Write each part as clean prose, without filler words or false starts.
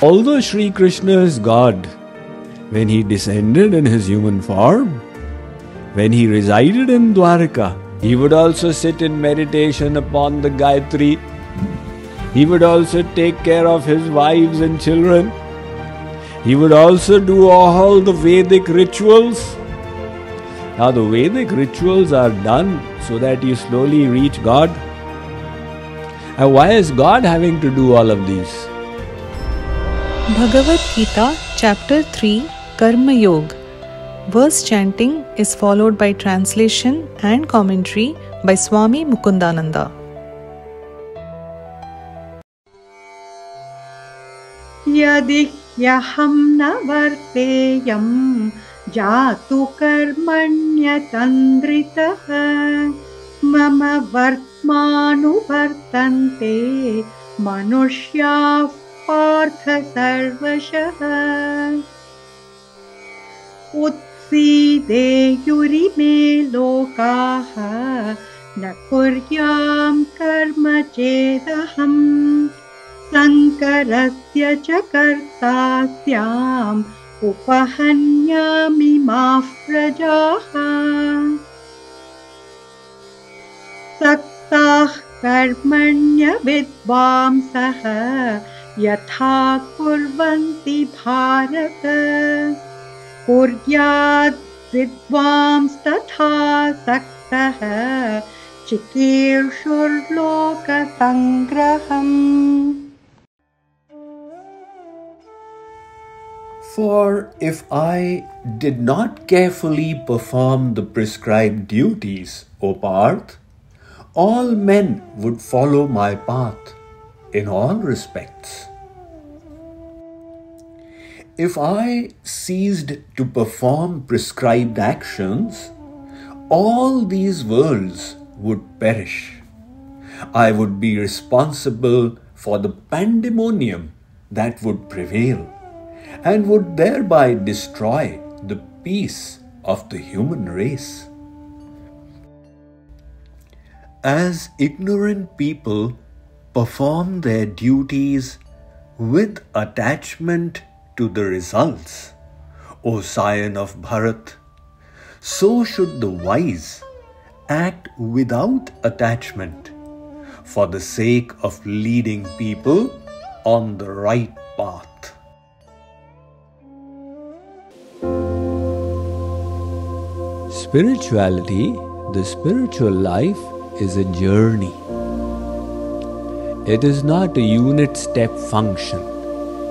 Although Sri Krishna is God, when he descended in his human form, when he resided in Dwarka, he would also sit in meditation upon the Gayatri. He would also take care of his wives and children. He would also do all the Vedic rituals. Now the Vedic rituals are done so that you slowly reach God. And why is God having to do all of these? Bhagavad Gita, Chapter 3, Karma Yoga. Verse chanting is followed by translation and commentary by Swami Mukundananda. Yadi yaham na varteyam jatu karmanya tandritaha mama vartmanu vartante manushya partha sarvashah utside yuri me lokaha na kuryam karma chedaham sankarasya cha kartasyam upahanyami maf prajaha saktah karmanya vidvamsaha yatha kurvanti bharata kuryat vidvams tatha saktah chikirshur loka sangraham. For if I did not carefully perform the prescribed duties, O Parth, all men would follow my path in all respects. If I ceased to perform prescribed actions, all these worlds would perish. I would be responsible for the pandemonium that would prevail and would thereby destroy the peace of the human race. As ignorant people perform their duties with attachment to the results, O scion of Bharat, so should the wise act without attachment for the sake of leading people on the right path. Spirituality, the spiritual life, is a journey. It is not a unit step function.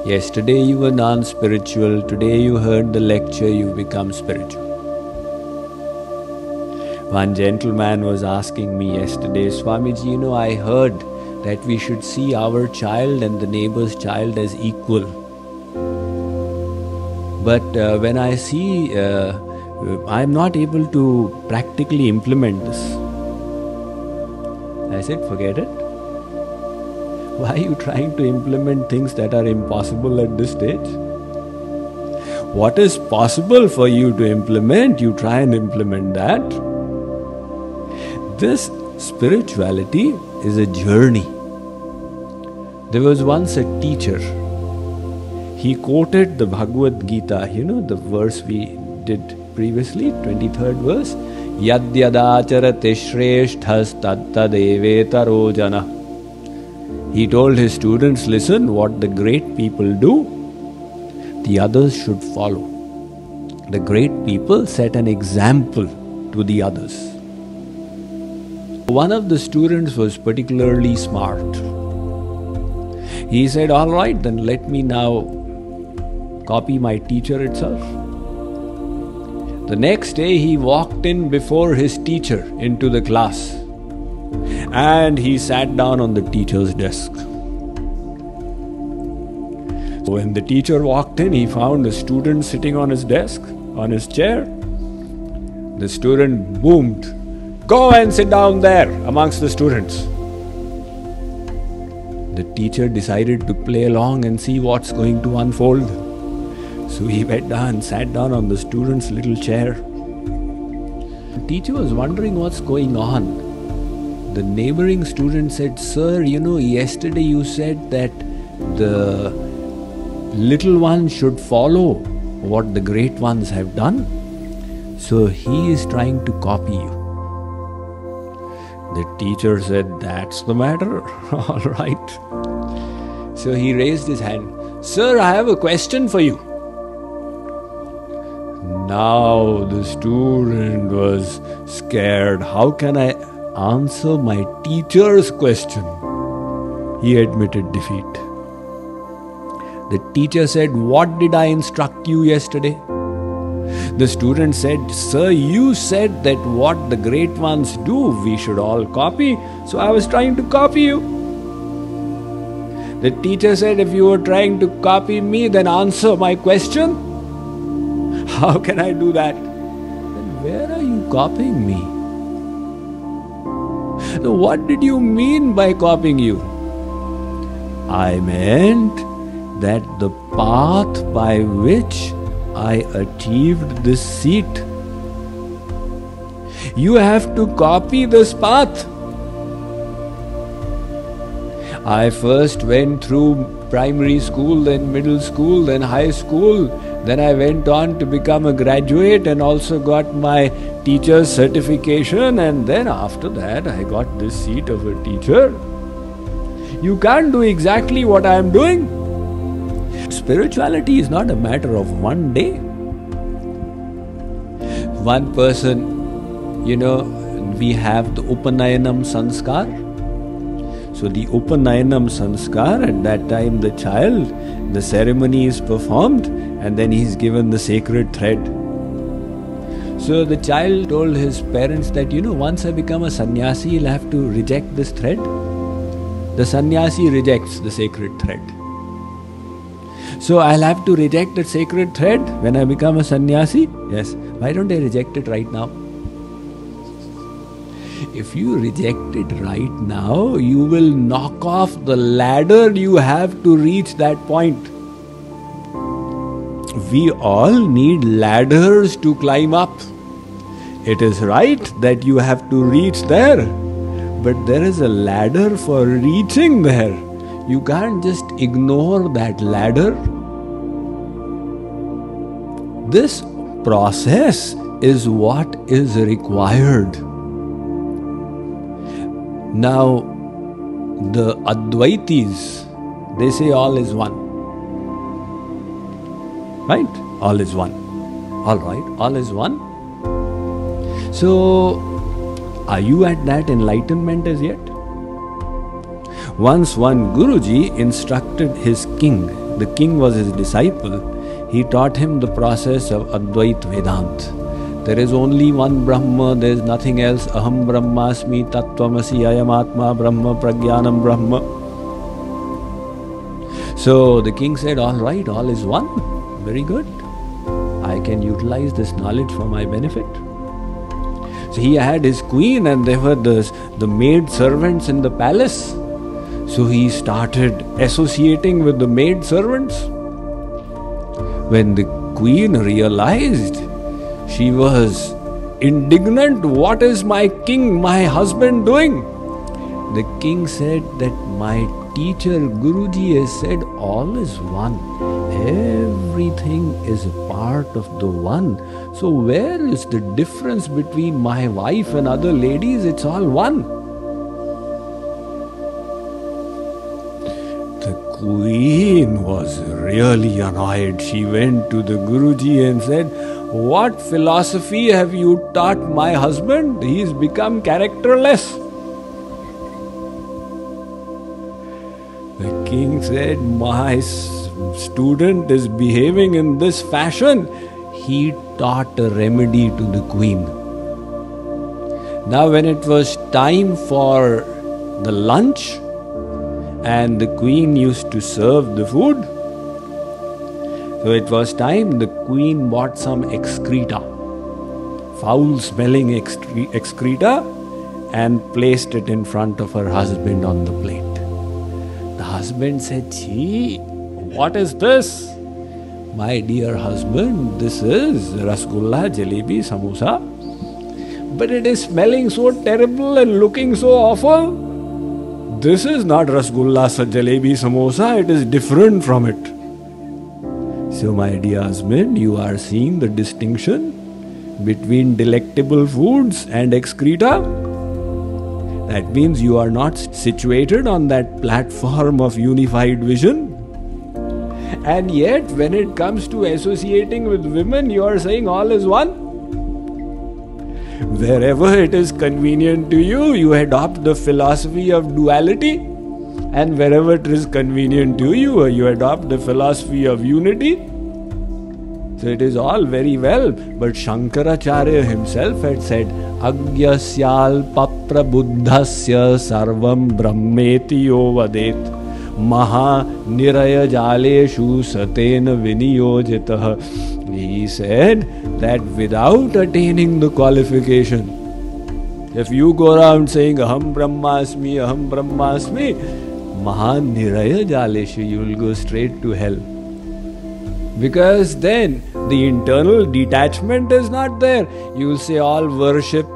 Yesterday you were non-spiritual, today you heard the lecture, you become spiritual. One gentleman was asking me yesterday, Swamiji, I heard that we should see our child and the neighbor's child as equal. But when I see, I am not able to practically implement this. I said, forget it. Why are you trying to implement things that are impossible at this stage? What is possible for you to implement, you try and implement that. This spirituality is a journey. There was once a teacher. He quoted the Bhagavad Gita, the verse we did previously, 23rd verse. Yadyadacharate shreshthas tattadevetaro jana. He told his students, listen, what the great people do, the others should follow. The great people set an example to the others. One of the students was particularly smart. He said, all right, then let me now copy my teacher itself. The next day he walked in before his teacher into the class and he sat down on the teacher's desk. When the teacher walked in, he found the student sitting on his desk, on his chair. The student boomed, "Go and sit down there amongst the students." The teacher decided to play along and see what's going to unfold. So he went down and sat down on the student's little chair. The teacher was wondering what's going on. The neighboring student said, "Sir, yesterday you said that the little ones should follow what the great ones have done. So he is trying to copy you. The teacher said, that's the matter. All right. So he raised his hand. Sir, I have a question for you. Now the student was scared. How can I answer my teacher's question? He admitted defeat. The teacher said, what did I instruct you yesterday? The student said, sir, you said that what the great ones do, we should all copy. So I was trying to copy you. The teacher said, if you were trying to copy me, then answer my question. How can I do that? Then where are you copying me? So what did you mean by copying you? I meant that the path by which I achieved this seat. You have to copy this path. I first went through primary school, then middle school, then high school. Then I went on to become a graduate and also got my teacher's certification. And then after that, I got this seat of a teacher. You can't do exactly what I am doing. Spirituality is not a matter of one day. One person, we have the Upanayanam Sanskar. So the Upanayanam Sanskar, at that time the child, the ceremony is performed and then he is given the sacred thread. So the child told his parents that, once I become a sannyasi, he'll have to reject this thread. The sannyasi rejects the sacred thread. So I'll have to reject that sacred thread when I become a sannyasi? Yes. Why don't I reject it right now? If you reject it right now, you will knock off the ladder you have to reach that point. We all need ladders to climb up. It is right that you have to reach there, but there is a ladder for reaching there. You can't just ignore that ladder. This process is what is required. Now, the Advaitis, they say all is one. Right? All is one. All right, all is one. So, are you at that enlightenment as yet? Once one Guruji instructed his king. The king was his disciple. He taught him the process of Advait Vedant. There is only one Brahma, there is nothing else. Aham Brahmasmi Tattvamasi Ayam Atma Brahma Pragyanam Brahma. So the king said, all right, all is one. Very good. I can utilize this knowledge for my benefit. So he had his queen and there were the maid servants in the palace. So he started associating with the maid servants. When the queen realized, she was indignant. What is my king, my husband doing? The king said that my teacher Guruji has said all is one. Everything is a part of the one. So where is the difference between my wife and other ladies? It's all one. The queen was really annoyed. She went to the Guruji and said, what philosophy have you taught my husband? He's become characterless. The king said, my student is behaving in this fashion. He taught a remedy to the queen. Now when it was time for the lunch and the queen used to serve the food, so it was time, the queen bought some excreta, foul-smelling excreta, and placed it in front of her husband on the plate. The husband said, "Chee, what is this?" "My dear husband, this is rasgulla, jalebi, samosa. But it is smelling so terrible and looking so awful. This is not rasgulla, jalebi, samosa, it is different from it." So my dear husband, you are seeing the distinction between delectable foods and excreta? That means you are not situated on that platform of unified vision. And yet, when it comes to associating with women, you are saying all is one. Wherever it is convenient to you, you adopt the philosophy of duality. And wherever it is convenient to you, you adopt the philosophy of unity. So it is all very well, but Shankaracharya himself had said, Agyasyal papra buddhasya sarvam brahmeti yovadet maha niraya jaleshu satena viniyojitah. He said that without attaining the qualification, if you go around saying aham brahmasmi, maha niraya jaleshu, you will go straight to hell. Because then the internal detachment is not there. You will say all worship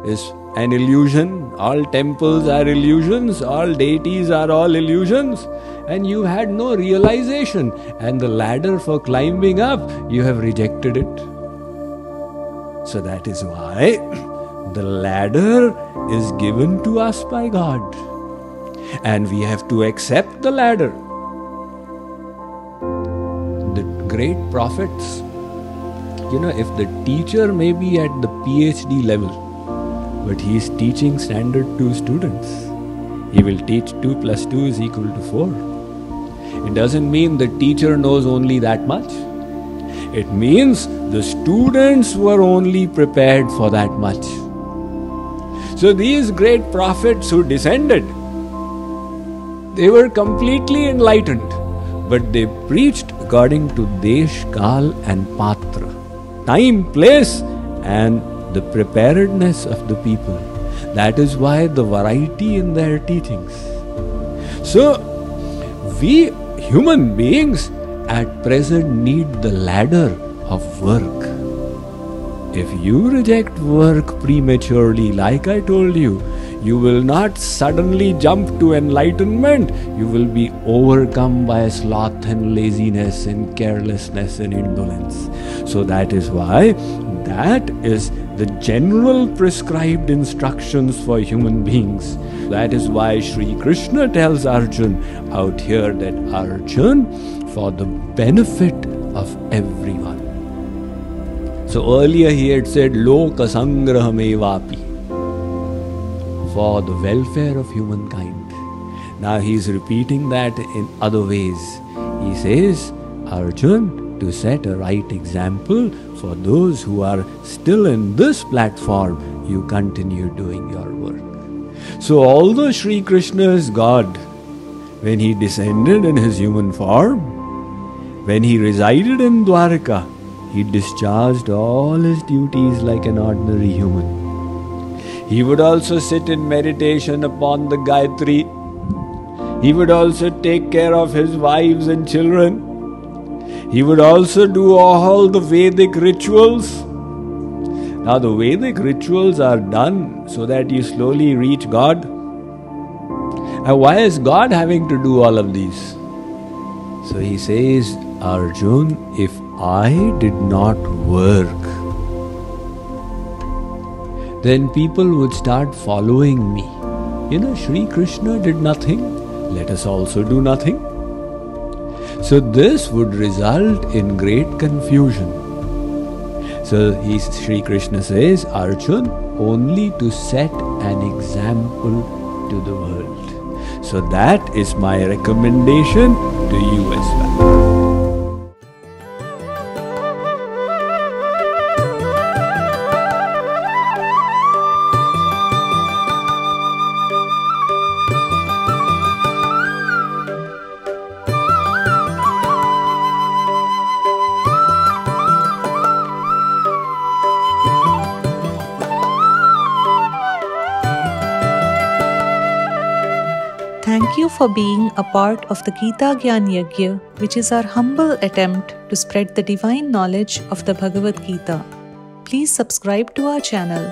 is an illusion, all temples are illusions, all deities are all illusions, and you had no realization, and the ladder for climbing up, you have rejected it. So that is why the ladder is given to us by God, and we have to accept the ladder. The great prophets, if the teacher may be at the PhD level, but he is teaching standard 2 students, he will teach 2 plus 2 is equal to 4. It doesn't mean the teacher knows only that much. It means the students were only prepared for that much. So these great prophets who descended, they were completely enlightened, but they preached according to Desh, Kal and Patra, time, place and the preparedness of the people. That is why the variety in their teachings. So, we human beings at present need the ladder of work. If you reject work prematurely, like I told you, you will not suddenly jump to enlightenment. You will be overcome by sloth and laziness and carelessness and indolence. So that is why that is the general prescribed instructions for human beings. That is why Sri Krishna tells Arjun out here that Arjun, for the benefit of everyone. So earlier he had said Loka Sangraham Evapi, for the welfare of humankind. Now he is repeating that in other ways. He says, Arjun, to set a right example for those who are still in this platform, you continue doing your work. So although Sri Krishna is God, when he descended in his human form, when he resided in Dwarka, he discharged all his duties like an ordinary human. He would also sit in meditation upon the Gayatri. He would also take care of his wives and children. He would also do all the Vedic rituals. Now the Vedic rituals are done so that you slowly reach God. And why is God having to do all of these? So he says, Arjun, if I did not work, then people would start following me. Sri Krishna did nothing, let us also do nothing. So this would result in great confusion. So Sri Krishna says, Arjun, only to set an example to the world. So that is my recommendation to you as well. Thank you for being a part of the Gita Gyan Yajna, which is our humble attempt to spread the divine knowledge of the Bhagavad Gita. Please subscribe to our channel